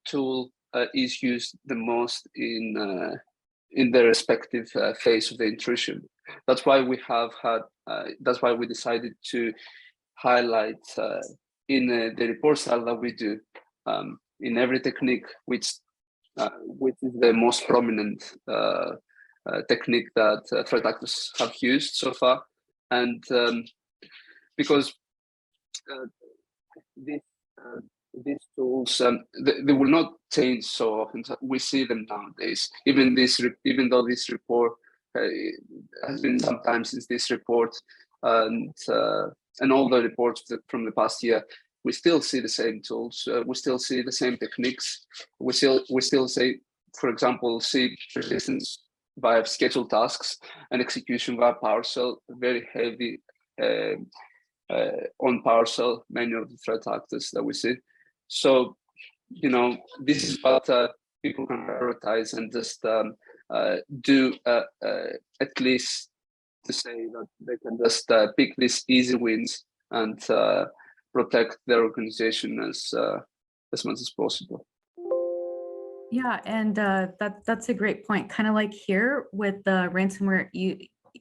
tool is used the most in the respective phase of the intrusion. That's why we have had that's why we decided to highlight in the report style that we do in every technique, which is the most prominent technique that threat actors have used so far. And because these tools, they will not change so often. So we see them nowadays. Even though this report has been some time since this report, and all the reports from the past year, we still see the same tools. We still see the same techniques. We still say, for example, see persistence via scheduled tasks and execution via PowerShell, very heavy on PowerShell, many of the threat actors that we see. So, this is what people can prioritize and just do at least to say that they can just pick these easy wins and protect their organization as much as possible. Yeah, and that's a great point. Kind of like here with the ransomware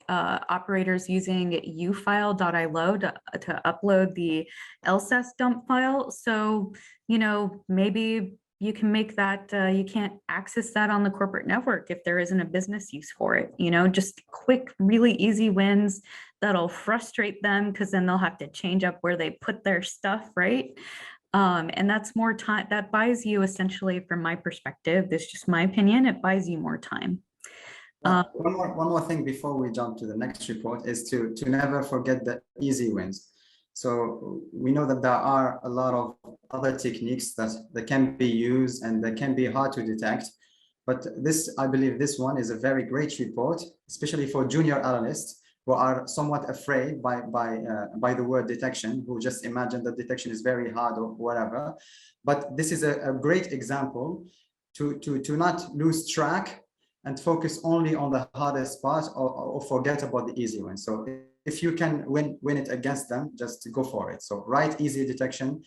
operators using ufile.ilo to upload the Elze dump file. So, maybe you can make that, you can't access that on the corporate network if there isn't a business use for it, just quick, really easy wins that'll frustrate them because then they'll have to change up where they put their stuff, right? And that's more time that buys you, essentially, from my perspective, this is just my opinion, it buys you more time. One more thing before we jump to the next report is to never forget the easy wins. So we know that there are a lot of other techniques that can be used and that can be hard to detect. But I believe this one is a very great report, especially for junior analysts who are somewhat afraid by the word detection, who just imagine that detection is very hard or whatever. But this is a great example to not lose track and focus only on the hardest part or forget about the easy one. So if you can win it against them, just go for it. So write easy detection,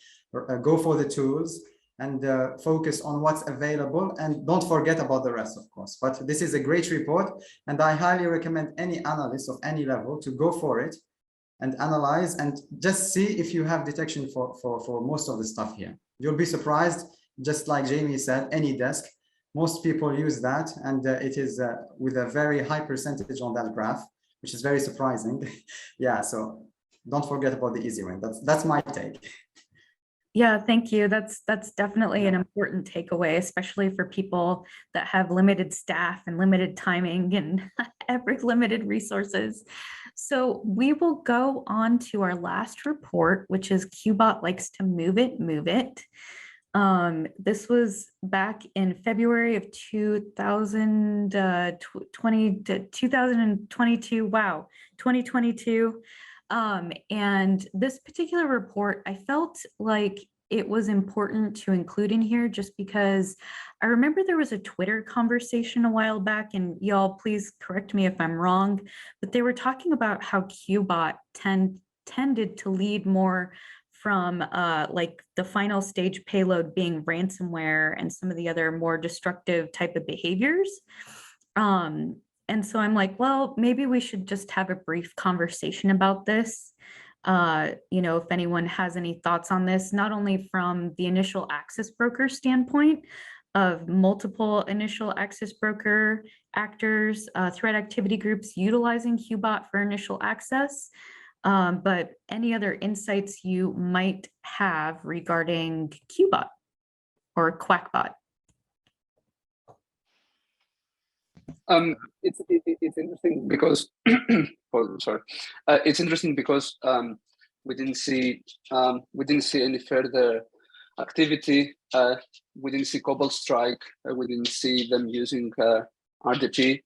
go for the tools, and focus on what's available, and don't forget about the rest, of course. But this is a great report, and I highly recommend any analyst of any level to go for it and analyze and just see if you have detection for most of the stuff here. You'll be surprised, just like Jamie said, any desk. Most people use that, and it is with a very high percentage on that graph, which is very surprising. Yeah, so don't forget about the easy one. That's my take. Yeah, thank you. That's definitely an important takeaway, especially for people that have limited staff and limited timing and limited resources. So we will go on to our last report, which is Qbot likes to move it. This was back in February of 2022. Wow, 2022. And this particular report, I felt like it was important to include in here just because I remember there was a Twitter conversation a while back, and y'all please correct me if I'm wrong, but they were talking about how Qbot tended to lead more from like the final stage payload being ransomware and some of the other more destructive type of behaviors. And so I'm like, well, maybe we should just have a brief conversation about this. If anyone has any thoughts on this, not only from the initial access broker standpoint of multiple initial access broker actors, threat activity groups utilizing Qbot for initial access, but any other insights you might have regarding Qbot or Quackbot. It's interesting because it's interesting because we didn't see any further activity. We didn't see Cobalt Strike. We didn't see them using RDP.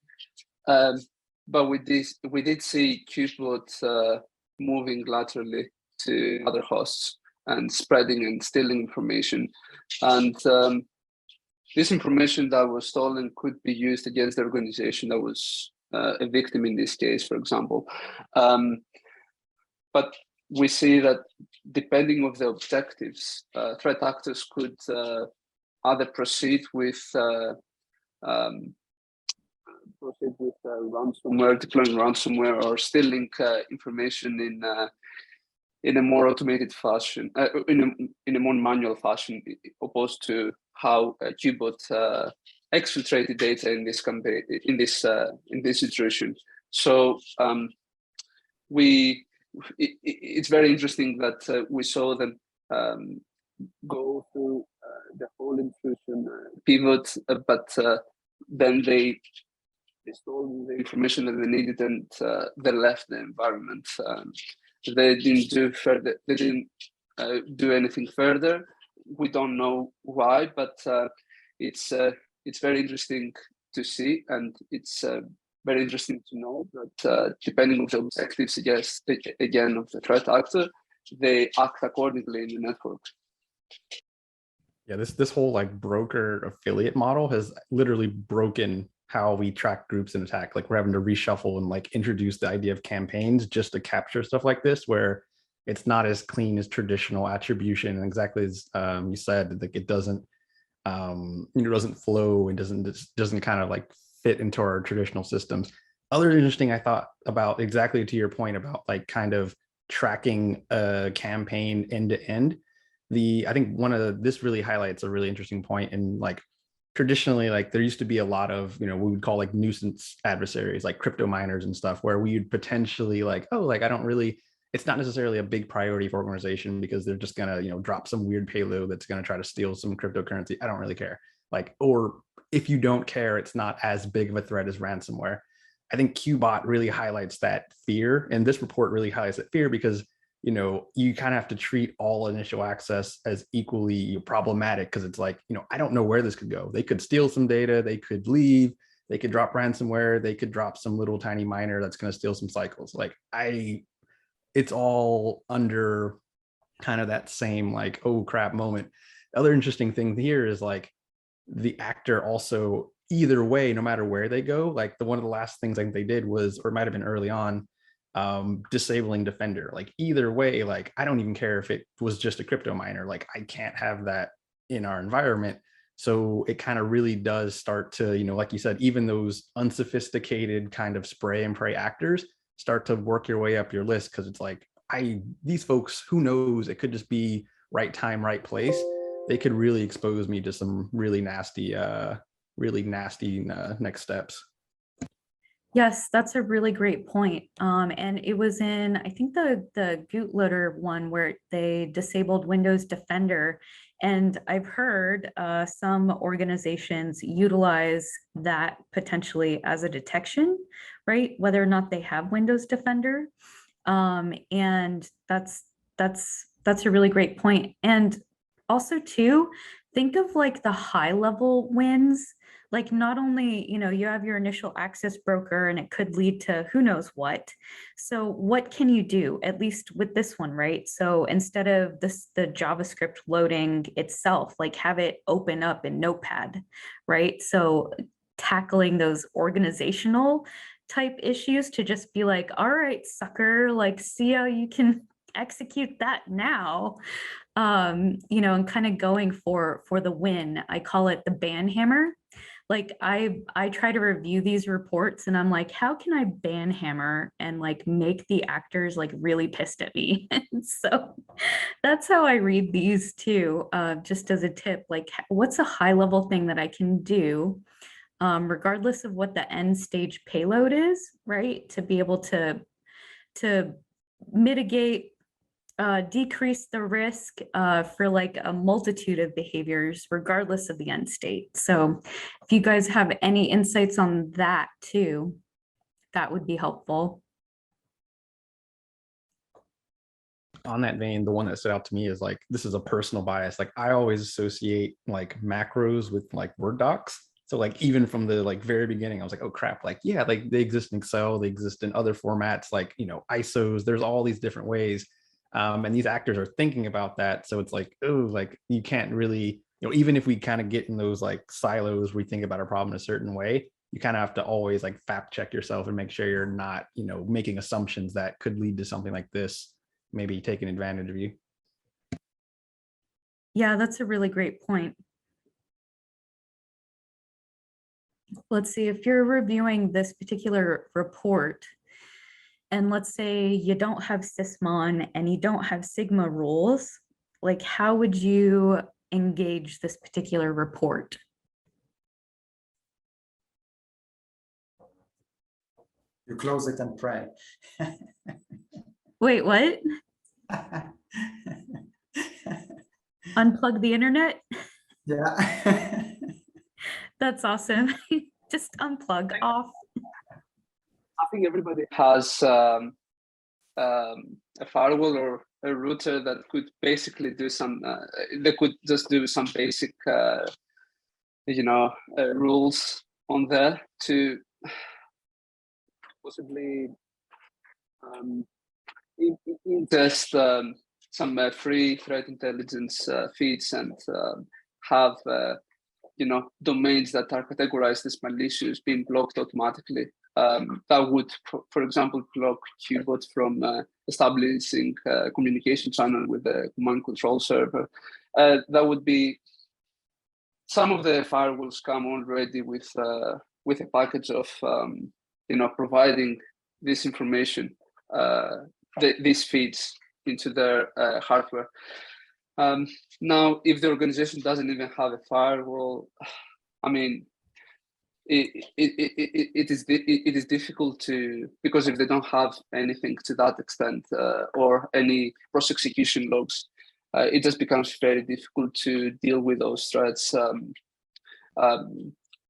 But we did see Qbot moving laterally to other hosts and spreading and stealing information, and this information that was stolen could be used against the organization that was a victim in this case, for example. But we see that depending on the objectives, threat actors could either proceed with associated with ransomware, deploying ransomware, or stealing information in a more automated fashion, in a more manual fashion, opposed to how Qbot exfiltrated data in this campaign, in this situation. So it's very interesting that we saw them go through the whole intrusion pivot, but then they stole the information that they needed and they left the environment. They didn't do further. They didn't do anything further. We don't know why, but it's very interesting to see, and it's very interesting to know that depending on the objectives, yes, again, of the threat actor, they act accordingly in the network. Yeah, this whole like broker affiliate model has literally broken how we track groups in attack. Like we're having to reshuffle and like introduce the idea of campaigns just to capture stuff like this, where it's not as clean as traditional attribution. And exactly as you said, like it doesn't doesn't flow and doesn't kind of like fit into our traditional systems. Other interesting I thought about, exactly to your point about like kind of tracking a campaign end to end. I think this really highlights a really interesting point in like traditionally, like there used to be a lot of, we would call like nuisance adversaries, like crypto miners and stuff, where we would potentially like, oh, like it's not necessarily a big priority for organization because they're just gonna, drop some weird payload that's gonna try to steal some cryptocurrency. I don't really care. Like, or if you don't care, it's not as big of a threat as ransomware. I think Qbot really highlights that fear, and this report really highlights that fear because you kind of have to treat all initial access as equally problematic, because it's like, I don't know where this could go. They could steal some data, they could leave, they could drop ransomware, they could drop some little tiny miner that's going to steal some cycles. Like it's all under kind of that same like, oh crap moment. The other interesting thing here is like the actor also, either way, no matter where they go, like one of the last things I think they did was, or it might've been early on, disabling defender. Like either way, like I don't even care if it was just a crypto miner, like I can't have that in our environment. So it kind of really does start to, like you said, even those unsophisticated kind of spray and pray actors start to work your way up your list, because it's like, these folks, who knows, it could just be right time, right place. They could really expose me to some really nasty next steps. Yes, that's a really great point. And it was in, I think the Bootloader one where they disabled Windows Defender. And I've heard some organizations utilize that potentially as a detection, right? Whether or not they have Windows Defender. And that's a really great point. And also too, think of like the high level wins. Like not only, you have your initial access broker and it could lead to who knows what. So what can you do, at least with this one, right? So instead of the JavaScript loading itself, like have it open up in Notepad, right? So tackling those organizational type issues to just be like, all right, sucker, like see how you can execute that now. And kind of going for the win. I call it the ban hammer. Like I try to review these reports and I'm like, how can I ban hammer and like make the actors like really pissed at me? And so that's how I read these too, just as a tip, like what's a high level thing that I can do, regardless of what the end stage payload is, right? To be able to mitigate, decrease the risk for like a multitude of behaviors, regardless of the end state. So if you guys have any insights on that too, that would be helpful. On that vein, the one that stood out to me is like, this is a personal bias. Like I always associate like macros with like Word docs. So like even from the like very beginning, I was like, oh crap, like yeah, like they exist in Excel, they exist in other formats, like ISOs, there's all these different ways. And these actors are thinking about that. So it's like, oh, like you can't really, even if we kind of get in those like silos where we think about our problem in a certain way, you kind of have to always like fact check yourself and make sure you're not, making assumptions that could lead to something like this, maybe taking advantage of you. Yeah, that's a really great point. let's see, if you're reviewing this particular report, and let's say you don't have Sysmon and you don't have Sigma rules, like how would you engage this particular report? You close it and pray. Wait, what? Unplug the internet? Yeah. That's awesome. Just unplug off. I think everybody has a firewall or a router that could basically do some. They could just do some basic, rules on there to possibly ingest some free threat intelligence feeds and have domains that are categorized as malicious being blocked automatically. That would, for example, block Qbot from establishing a communication channel with the command control server. That would be, some of the firewalls come already with a package of providing this information, these feeds into their hardware. Now, if the organization doesn't even have a firewall, I mean, it is difficult to, because if they don't have anything to that extent or any cross-execution logs, it just becomes very difficult to deal with those threats.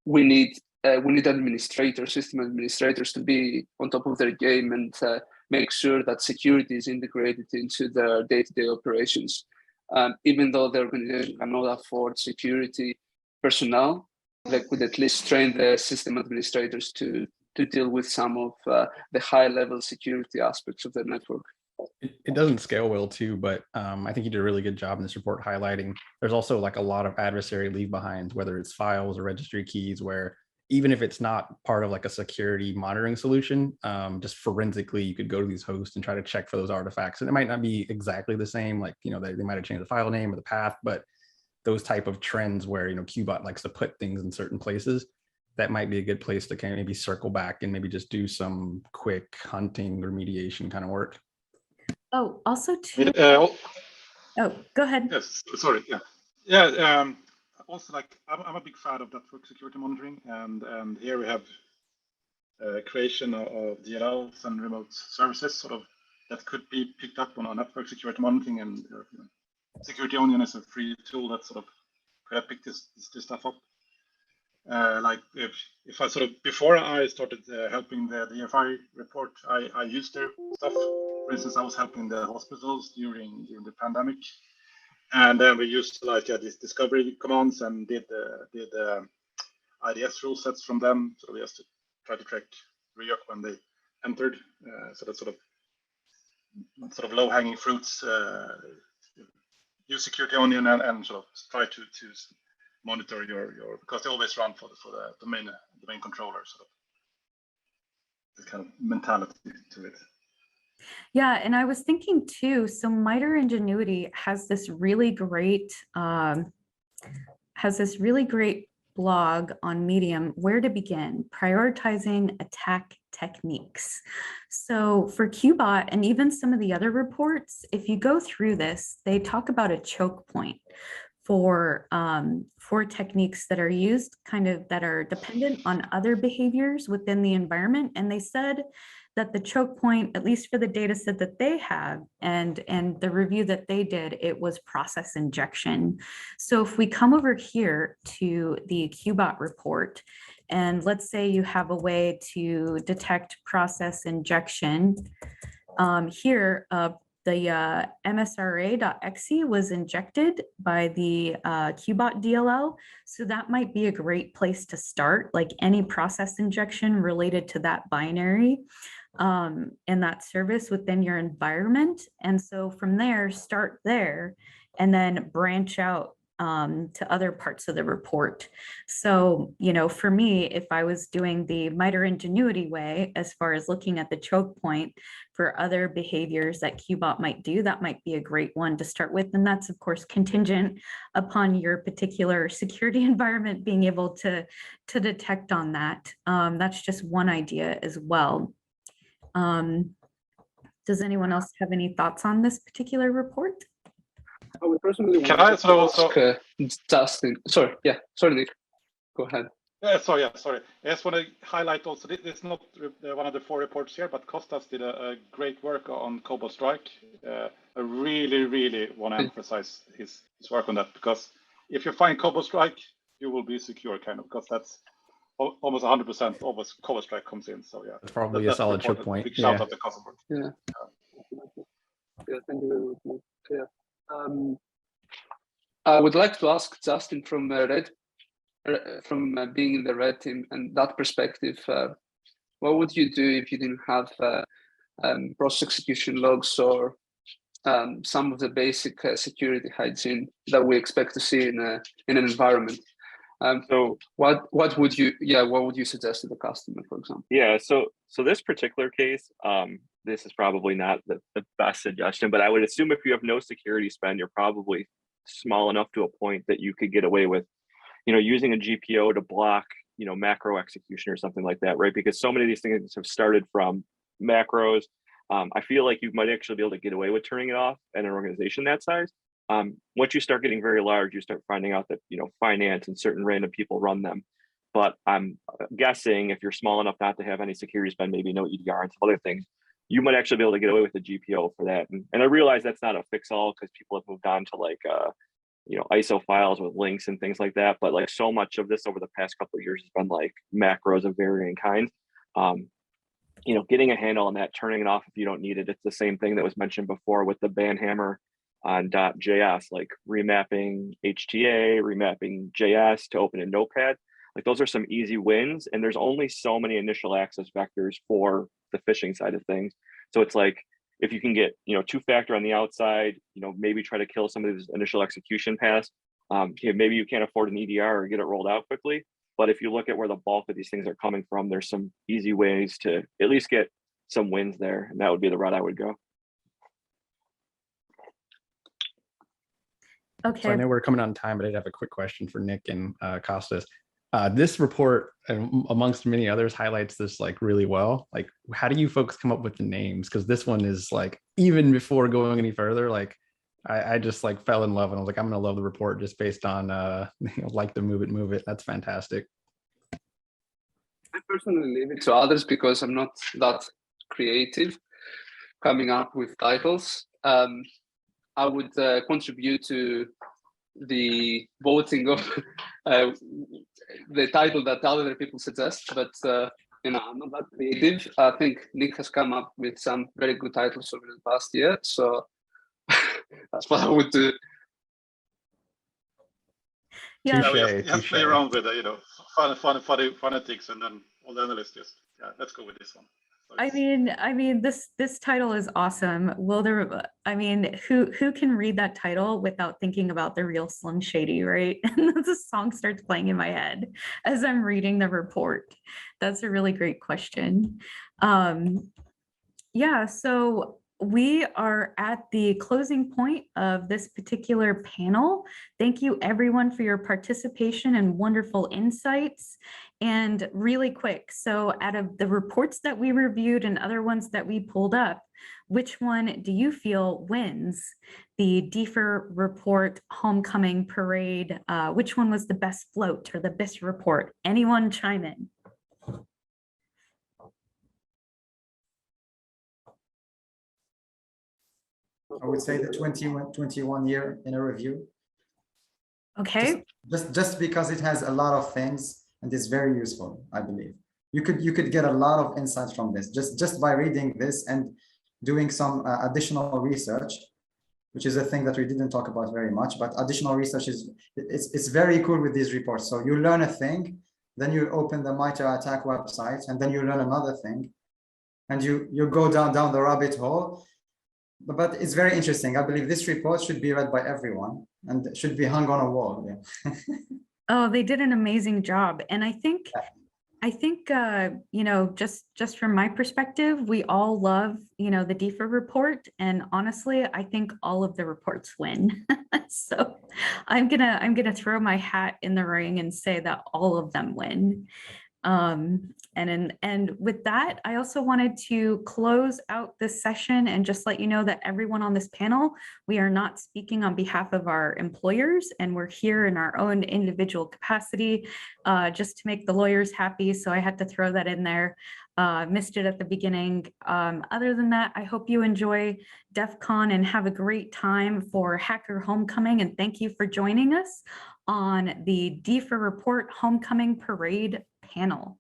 We need administrators, system administrators, to be on top of their game and make sure that security is integrated into their day-to-day operations. Even though the organization cannot afford security personnel, they could at least train the system administrators to deal with some of the high-level security aspects of the network. It doesn't scale well too, but I think you did a really good job in this report highlighting there's also like a lot of adversary leave behinds, whether it's files or registry keys, where even if it's not part of like a security monitoring solution, just forensically, you could go to these hosts and try to check for those artifacts. And it might not be exactly the same, like, they might have changed the file name or the path, but those type of trends where, Qbot likes to put things in certain places, that might be a good place to kind of maybe circle back and maybe just do some quick hunting remediation kind of work. Oh, also too. Oh, go ahead. yes, sorry. Yeah. Also, like, I'm a big fan of network security monitoring, and here we have creation of DLLs and remote services, sort of, that could be picked up on our network security monitoring, and Security Onion is a free tool that sort of could have picked this stuff up. Like if I sort of, before I started helping the DFIR report, I used their stuff. For instance, I was helping the hospitals during the pandemic, and then we used like these discovery commands and did IDS rule sets from them. So we just to try to track REOC when they entered. So that's sort of low hanging fruits. Use Security Onion and sort of try to monitor your, because they always run for the domain controller, sort of this kind of mentality to it. Yeah, and I was thinking too, so MITRE Ingenuity has this really great blog on Medium, Where to Begin, Prioritizing Attack Techniques. So for Qbot and even some of the other reports, if you go through this, they talk about a choke point for techniques that are used, kind of that are dependent on other behaviors within the environment. And they said that the choke point, at least for the data set that they have and the review that they did, it was process injection. So if we come over here to the Qbot report, and let's say you have a way to detect process injection, here, the msra.exe was injected by the Qbot DLL. So that might be a great place to start, like any process injection related to that binary and that service within your environment. And so from there, start there and then branch out to other parts of the report. So, you know, for me, if I was doing the MITRE Ingenuity way, as far as looking at the choke point for other behaviors that QBot might do, that might be a great one to start with. And that's, of course, contingent upon your particular security environment being able to detect on that. That's just one idea as well. Does anyone else have any thoughts on this particular report? I would personally Can want I sort of to also? ask Justin. Sorry, Nick. Go ahead. Sorry. I just want to highlight also, this is not one of the 4 reports here, but Kostas did a great work on Cobalt Strike. I really want to emphasize his work on that, because if you find Cobalt Strike, you will be secure, kind of, because that's almost 100% of Cobalt Strike comes in. So yeah, That's probably a solid choke point. Big shout out to Kostas. Yeah, thank you very much. Yeah. I would like to ask Justin from being in the red team and that perspective, what would you do if you didn't have process execution logs or some of the basic security hygiene that we expect to see in an environment? So what would you suggest to the customer, for example? Yeah, so this particular case, this is probably not the best suggestion, but I would assume if you have no security spend, you're probably small enough to a point that you could get away with, you know, using a GPO to block, you know, macro execution or something like that, right? Because so many of these things have started from macros. I feel like you might actually be able to get away with turning it off in an organization that size. Once you start getting very large, you start finding out that, you know, finance and certain random people run them. But I'm guessing if you're small enough not to have any security spend, maybe no EDR and some other things, you might actually be able to get away with the GPO for that. And I realize that's not a fix-all because people have moved on to like, you know, ISO files with links and things like that. But like so much of this over the past couple of years has been like macros of varying kinds. You know, getting a handle on that, turning it off if you don't need it. It's the same thing that was mentioned before with the ban hammer on .js, like remapping HTA, remapping JS to open in Notepad. Like those are some easy wins, and there's only so many initial access vectors for the phishing side of things. So it's like, if you can get, you know, 2-factor on the outside, you know, maybe try to kill some of these initial execution paths. Maybe you can't afford an EDR or get it rolled out quickly. But if you look at where the bulk of these things are coming from, there's some easy ways to at least get some wins there. And that would be the route I would go. Okay. So I know we're coming on time, but I'd have a quick question for Nick and Kostas. This report, amongst many others, highlights this like really well. Like, how do you folks come up with the names? Because this one is like, even before going any further, like I just like fell in love and I was like, I'm gonna love the report just based on like the move it. That's fantastic. I personally leave it to others because I'm not that creative coming up with titles. I would contribute to the voting of the title that other people suggest, but you know, I'm not that creative. I think Nick has come up with some very good titles over the past year, so that's what I would do. Yeah, Just play around with you know, funny phonetics, and then all the analysts just let's go with this one. So I mean, this title is awesome. Will there? I mean, who can read that title without thinking about the real Slim Shady, right? And the song starts playing in my head as I'm reading the report. That's a really great question. Yeah, so we are at the closing point of this particular panel. Thank you everyone for your participation and wonderful insights. And really quick, so out of the reports that we reviewed and other ones that we pulled up, which one do you feel wins the DFIR Report Homecoming Parade? Which one was the best float or the best report? Anyone chime in? I would say the 21 year in a review. Okay. Just because it has a lot of things and it's very useful, I believe. You could get a lot of insights from this just by reading this and doing some additional research, which is a thing that we didn't talk about very much, but additional research it's very cool with these reports. So you learn a thing, then you open the MITRE ATT&CK website, and then you learn another thing, and you go down the rabbit hole. but it's very interesting. I believe this report should be read by everyone and should be hung on a wall. Yeah. Oh, they did an amazing job. And I think, you know, just from my perspective, we all love, you know, the DFIR report. And honestly, I think all of the reports win. So I'm gonna throw my hat in the ring and say that all of them win. And with that, I also wanted to close out this session and just let you know that everyone on this panel, we are not speaking on behalf of our employers, and we're here in our own individual capacity, just to make the lawyers happy. So I had to throw that in there. Missed it at the beginning. Other than that, I hope you enjoy DEF CON and have a great time for Hacker Homecoming. And thank you for joining us on the DFIR Report Homecoming Parade panel.